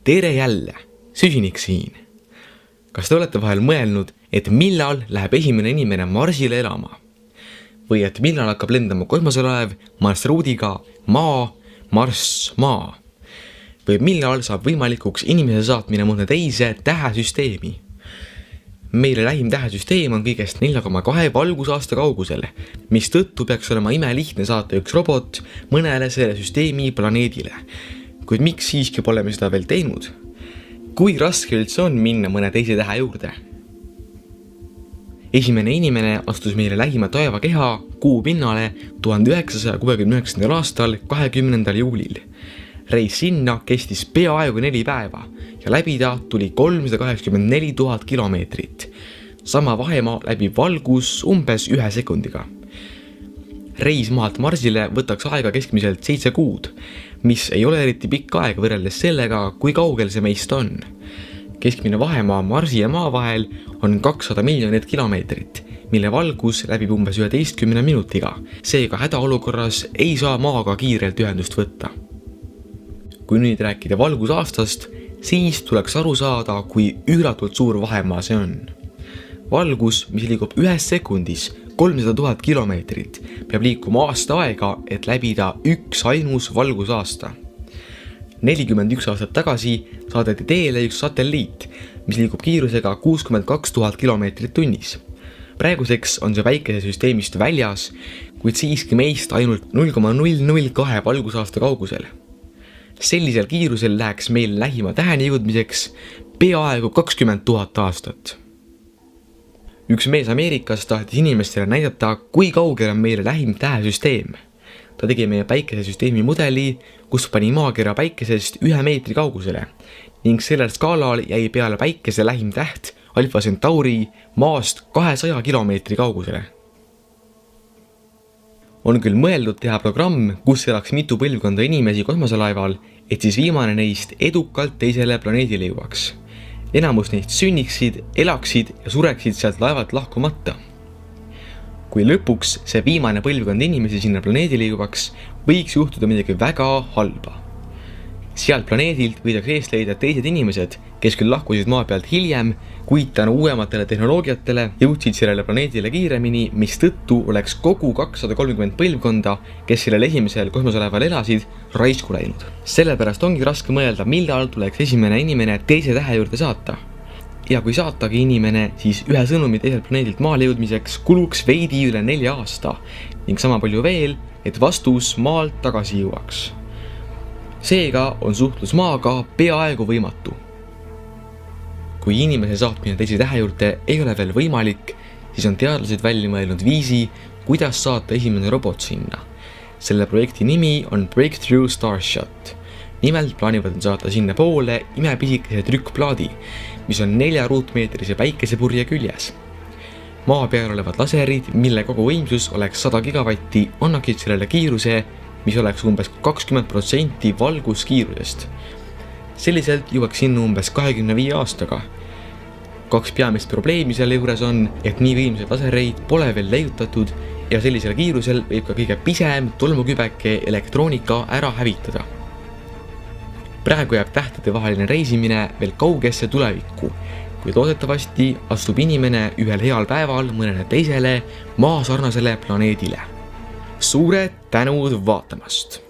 Tere jälle, Süsinik siin. Kas te olete vahel mõelnud, et millal läheb esimene inimene Marsile elama? Või et millal hakkab lendama kosmoselaev marsruudiga Maa, Marss, Maa? Või millal saab võimalikuks inimese saatmine mõnda teise tähesüsteemi? Meile lähim tähesüsteem on kõigest 4,2 valgusaasta kaugusel, mis tõttu peaks olema imelihtne saata üks robot mõnele selle süsteemi planeedile. Kuid miks siiski pole me seda veel teinud? Kui raske üldse on minna mõne teise tähe juurde? Esimene inimene astus meile lähima taevakeha Kuu pinnale 1969. aastal 20. juulil. Reis sinna kestis peaaegu 4 päeva ja läbida tuli 384 000 kilomeetrit. Sama vahemaa läbib valgus umbes 1 sekundiga. Reis maalt Marsile võtaks aega keskmiselt 7 kuud, mis ei ole eriti pikk aeg võrreldes sellega, kui kaugel see meist on. Keskmine vahemaa Marsi ja Maa vahel on 200 miljonit kilomeetrit, mille valgus läbib umbes 11 minutiga. Seega hädaolukorras ei saa Maaga kiirelt ühendust võtta. Kui nüüd rääkida valgusaastast, siis tuleks aru saada, kui üüratult suur vahemaa see on. Valgus, mis liigub 1 sekundis 300 000 kilomeetrit, peab liikuma aasta aega, et läbida üks ainus valgusaasta. 41 aastat tagasi saadeti teele üks satelliit, mis liigub kiirusega 62 000 kilomeetrit tunnis. Praeguseks on see päikesesüsteemist väljas, kuid siiski meist ainult 0,002 valgusaasta kaugusel. Sellisel kiirusel läheks meil lähima täheni jõudmiseks peaaegu 20 000 aastat. Üks mees Ameerikas tahtis inimestele näidata, kui kaugel on meile lähim tähesüsteem. Ta tegi meie päikesesüsteemi mudeli, kus pani maakera päikesest 1 meetri kaugusele ning sellel skaalal jäi peale päikese lähim täht Alpha Centauri Maast 200 kilomeetri kaugusele. On küll mõeldud teha programm, kus elaks mitu põlvkonda inimesi kosmoselaeval, et siis viimane neist edukalt teisele planeedile jõuaks. Enamus neist sünniksid, elaksid ja sureksid sealt laevalt lahkumata. Kui lõpuks see viimane põlvkond inimesi sinna planeedile jõuaks, võiks juhtuda midagi väga halba. Sealt planeedilt võidaks eest leida teised inimesed, kes küll lahkusid maa pealt hiljem, kuid tänu uuematele tehnoloogiatele jõudsid sellele planeedile kiiremini, mis tõttu oleks kogu 230 põlvkonda, kes sellel esimesel kosmoselaeval elasid, raisku läinud. Sellepärast ongi raske mõelda, millal tuleks esimene inimene teise tähe juurde saata. Ja kui saatagi inimene, siis ühe sõnumi teiselt planeedilt maale jõudmiseks kuluks veidi üle 4 aasta ning sama palju veel, et vastus maalt tagasi jõuaks. Seega on suhtlus Maaga peaaegu võimatu. Kui inimese saatmine teise tähe juurde ei ole veel võimalik, siis on teadlased välja mõelnud viisi, kuidas saata esimene robot sinna. Selle projekti nimi on Breakthrough Starshot. Nimelt plaanivad saata sinna poole imepisikese trükkplaadi, mis on 4 ruutmeetrise päikesepurje küljes. Maa peal olevad laserid, mille kogu võimsus oleks 100 gigavatti, annaksid sellele kiiruse, mis oleks umbes 20% valguskiirusest. Selliselt jõuaks sinna umbes 25 aastaga. 2 peamist probleemi selle juures on, et nii võimsad lasereid pole veel leiutatud ja sellisel kiirusel võib ka kõige pisem tolmukübeke elektroonika ära hävitada. Praegu jääb tähtede vaheline reisimine veel kaugesse tulevikku, kuid loodetavasti astub inimene ühel heal päeval mõnele teisele maasarnasele planeedile. Suured tänud vaatamast!